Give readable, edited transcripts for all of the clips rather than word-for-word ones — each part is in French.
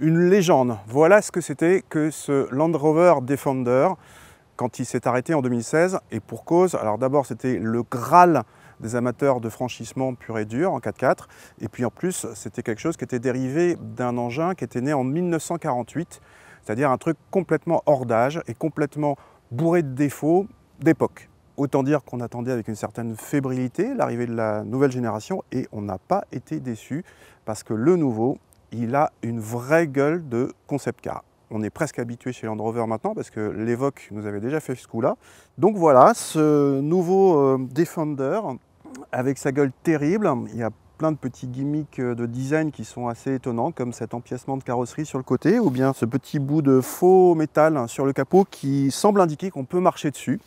Une légende, voilà ce que c'était que ce Land Rover Defender quand il s'est arrêté en 2016 et pour cause. Alors d'abord c'était le Graal des amateurs de franchissement pur et dur en 4x4 et puis en plus c'était quelque chose qui était dérivé d'un engin qui était né en 1948, c'est-à-dire un truc complètement hors d'âge et complètement bourré de défauts d'époque. Autant dire qu'on attendait avec une certaine fébrilité l'arrivée de la nouvelle génération et on n'a pas été déçus parce que le nouveau, il a une vraie gueule de concept car. On est presque habitué chez Land Rover maintenant parce que l'Evoque nous avait déjà fait ce coup-là. Donc voilà, ce nouveau Defender avec sa gueule terrible, il y a plein de petits gimmicks de design qui sont assez étonnants, comme cet empiècement de carrosserie sur le côté, ou bien ce petit bout de faux métal sur le capot qui semble indiquer qu'on peut marcher dessus.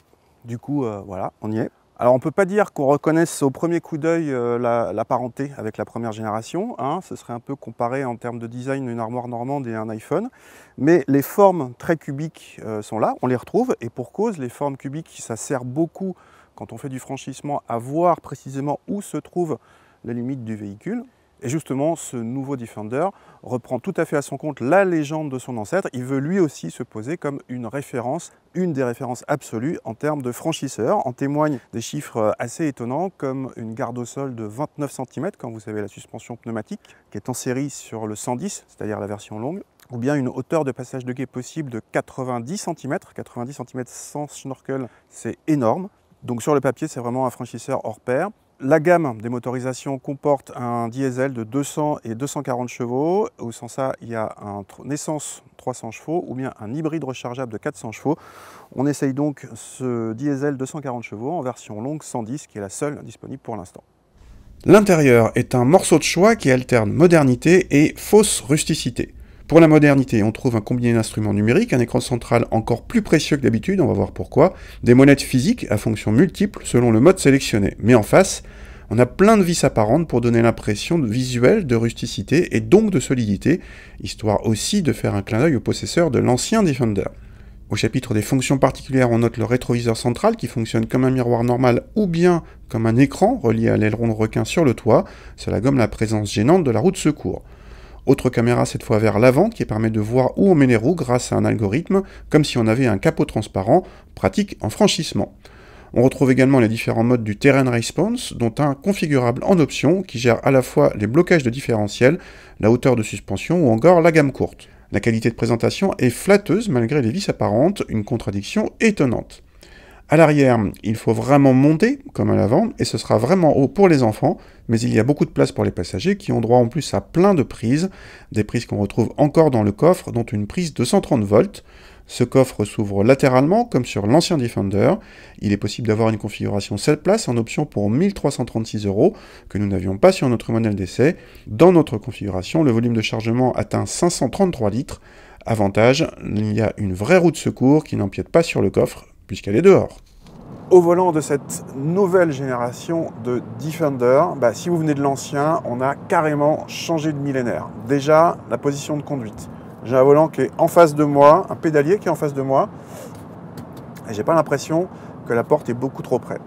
Du coup, voilà, on y est. Alors on ne peut pas dire qu'on reconnaisse au premier coup d'œil la parenté avec la première génération, hein. Ce serait un peu comparé en termes de design une armoire normande et un iPhone, mais les formes très cubiques sont là, on les retrouve, et pour cause, les formes cubiques, ça sert beaucoup quand on fait du franchissement à voir précisément où se trouvent les limites du véhicule. Et justement, ce nouveau Defender reprend tout à fait à son compte la légende de son ancêtre. Il veut lui aussi se poser comme une référence, une des références absolues en termes de franchisseur. En témoignent des chiffres assez étonnants, comme une garde au sol de 29 cm, quand vous avez la suspension pneumatique, qui est en série sur le 110, c'est-à-dire la version longue, ou bien une hauteur de passage de quai possible de 90 cm. 90 cm sans snorkel, c'est énorme. Donc sur le papier, c'est vraiment un franchisseur hors pair. La gamme des motorisations comporte un diesel de 200 et 240 chevaux. Au sens ça, il y a un essence 300 chevaux ou bien un hybride rechargeable de 400 chevaux. On essaye donc ce diesel 240 chevaux en version longue 110 qui est la seule disponible pour l'instant. L'intérieur est un morceau de choix qui alterne modernité et fausse rusticité. Pour la modernité, on trouve un combiné d'instruments numériques, un écran central encore plus précieux que d'habitude, on va voir pourquoi, des monettes physiques à fonctions multiples selon le mode sélectionné. Mais en face, on a plein de vis apparentes pour donner l'impression visuelle de rusticité et donc de solidité, histoire aussi de faire un clin d'œil au possesseur de l'ancien Defender. Au chapitre des fonctions particulières, on note le rétroviseur central qui fonctionne comme un miroir normal ou bien comme un écran relié à l'aileron de requin sur le toit, cela gomme la présence gênante de la roue de secours. Autre caméra cette fois vers l'avant qui permet de voir où on met les roues grâce à un algorithme, comme si on avait un capot transparent, pratique en franchissement. On retrouve également les différents modes du Terrain Response, dont un configurable en option qui gère à la fois les blocages de différentiel, la hauteur de suspension ou encore la gamme courte. La qualité de présentation est flatteuse malgré les vis apparentes, une contradiction étonnante. À l'arrière, il faut vraiment monter, comme à l'avant, et ce sera vraiment haut pour les enfants, mais il y a beaucoup de place pour les passagers qui ont droit en plus à plein de prises, des prises qu'on retrouve encore dans le coffre, dont une prise de 130 volts. Ce coffre s'ouvre latéralement, comme sur l'ancien Defender. Il est possible d'avoir une configuration 7 places en option pour 1336 €, que nous n'avions pas sur notre modèle d'essai. Dans notre configuration, le volume de chargement atteint 533 litres. Avantage, il y a une vraie roue de secours qui n'empiète pas sur le coffre, puisqu'elle est dehors. Au volant de cette nouvelle génération de Defender, si vous venez de l'ancien, on a carrément changé de millénaire. Déjà, la position de conduite. J'ai un volant qui est en face de moi, un pédalier qui est en face de moi, et j'ai pas l'impression que la porte est beaucoup trop près.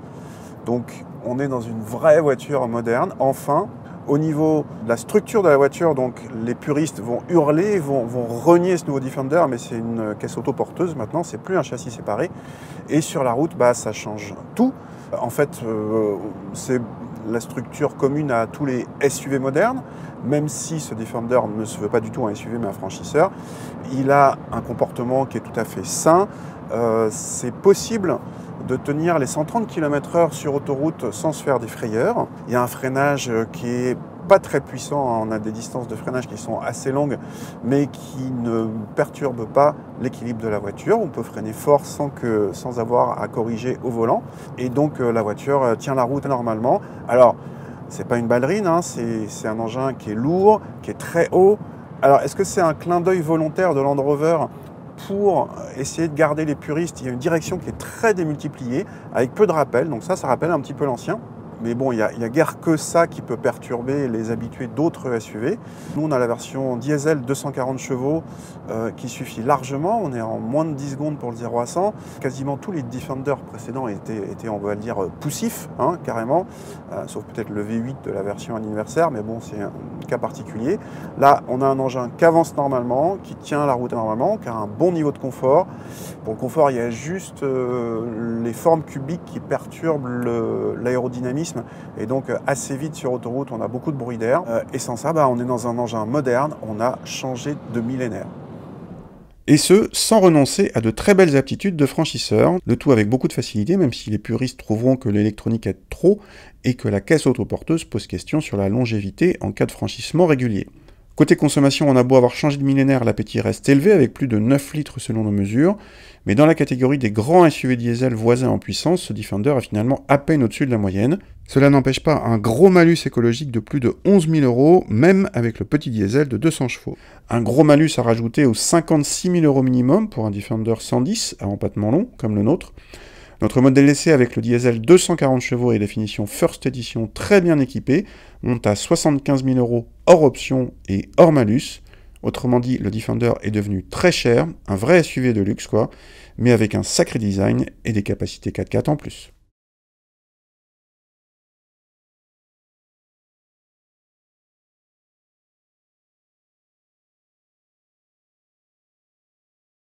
Donc, on est dans une vraie voiture moderne, enfin. Au niveau de la structure de la voiture, donc les puristes vont hurler, vont renier ce nouveau Defender, mais c'est une caisse autoporteuse maintenant, c'est plus un châssis séparé. Et sur la route, ça change tout. En fait, c'est la structure commune à tous les SUV modernes, même si ce Defender ne se veut pas du tout un SUV mais un franchisseur. Il a un comportement qui est tout à fait sain. C'est possible de tenir les 130 km/h sur autoroute sans se faire des frayeurs. Il y a un freinage qui est pas très puissant, on a des distances de freinage qui sont assez longues, mais qui ne perturbent pas l'équilibre de la voiture. On peut freiner fort sans avoir à corriger au volant, et donc la voiture tient la route normalement. Alors, c'est pas une ballerine, hein, c'est un engin qui est lourd, qui est très haut. Alors, est-ce que c'est un clin d'œil volontaire de Land Rover pour essayer de garder les puristes? Il y a une direction qui est très démultipliée, avec peu de rappels, donc ça rappelle un petit peu l'ancien. Mais bon, il y a guère que ça qui peut perturber les habitués d'autres SUV. Nous, on a la version diesel 240 chevaux qui suffit largement. On est en moins de 10 secondes pour le 0 à 100. Quasiment tous les Defender précédents étaient on va le dire, poussifs, hein, carrément. Sauf peut-être le V8 de la version anniversaire. Mais bon, c'est de cas particuliers. Là, on a un engin qui avance normalement, qui tient la route normalement, qui a un bon niveau de confort. Pour le confort, il y a juste les formes cubiques qui perturbent l'aérodynamisme. Et donc, assez vite sur autoroute, on a beaucoup de bruit d'air. Et sans ça, on est dans un engin moderne, on a changé de millénaire. Et ce, sans renoncer à de très belles aptitudes de franchisseur, le tout avec beaucoup de facilité, même si les puristes trouveront que l'électronique aide trop et que la caisse autoporteuse pose question sur la longévité en cas de franchissement régulier. Côté consommation, on a beau avoir changé de millénaire, l'appétit reste élevé avec plus de 9 litres selon nos mesures, mais dans la catégorie des grands SUV diesel voisins en puissance, ce Defender est finalement à peine au-dessus de la moyenne. Cela n'empêche pas un gros malus écologique de plus de 11 000 €, même avec le petit diesel de 200 chevaux. Un gros malus à rajouter aux 56 000 € minimum pour un Defender 110 à empattement long, comme le nôtre. Notre modèle essai avec le diesel 240 chevaux et définition First Edition très bien équipé monte à 75 000 € hors option et hors malus. Autrement dit, le Defender est devenu très cher, un vrai SUV de luxe quoi, mais avec un sacré design et des capacités 4x4 en plus.